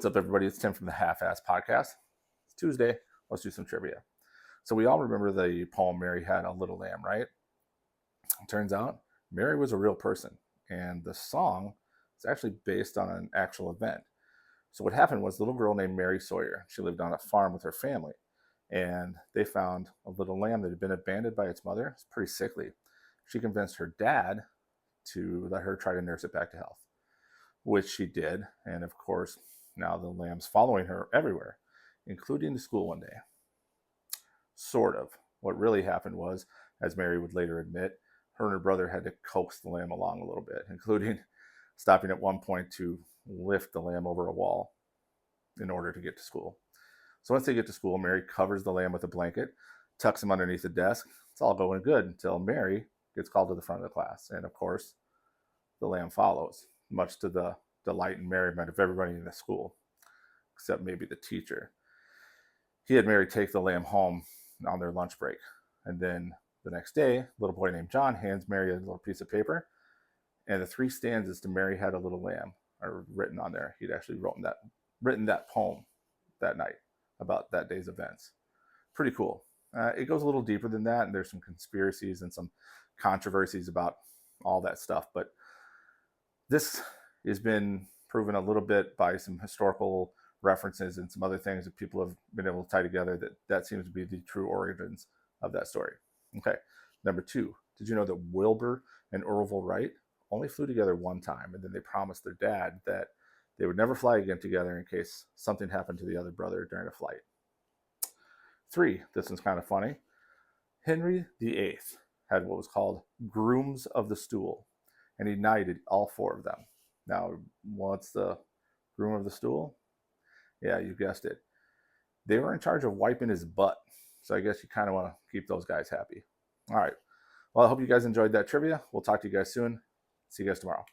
What's up, everybody? It's Tim from the Half-Ass Podcast. It's Tuesday. Let's do some trivia. So we all remember the poem Mary Had a Little Lamb, right? It turns out Mary was a real person, and the song is actually based on an actual event. So what happened was a little girl named Mary Sawyer. She lived on a farm with her family, and they found a little lamb that had been abandoned by its mother. It's pretty sickly. She convinced her dad to let her try to nurse it back to health, which she did. And of course, now the lamb's following her everywhere, including to school one day. Sort of. What really happened was, as Mary would later admit, her and her brother had to coax the lamb along a little bit, including stopping at one point to lift the lamb over a wall in order to get to school. So once they get to school, Mary covers the lamb with a blanket, tucks him underneath the desk. It's all going good until Mary gets called to the front of the class. And of course, the lamb follows, much to the delight and merriment of everybody in the school, except maybe the teacher. He had Mary take the lamb home on their lunch break. And then the next day, a little boy named John hands Mary a little piece of paper, and the 3 stanzas to Mary Had a Little Lamb are written on there. He'd actually written that poem that night about that day's events. Pretty cool. It goes a little deeper than that, and there's some conspiracies and some controversies about all that stuff. But this has been proven a little bit by some historical references and some other things that people have been able to tie together that seems to be the true origins of that story. Okay, number 2. Did you know that Wilbur and Orville Wright only flew together one time, and then they promised their dad that they would never fly again together in case something happened to the other brother during a flight? 3, this one's kind of funny. Henry VIII had what was called grooms of the stool, and he knighted all 4 of them. Now, what's the groom of the stool? Yeah, you guessed it. They were in charge of wiping his butt. So I guess you kind of want to keep those guys happy. All right. Well, I hope you guys enjoyed that trivia. We'll talk to you guys soon. See you guys tomorrow.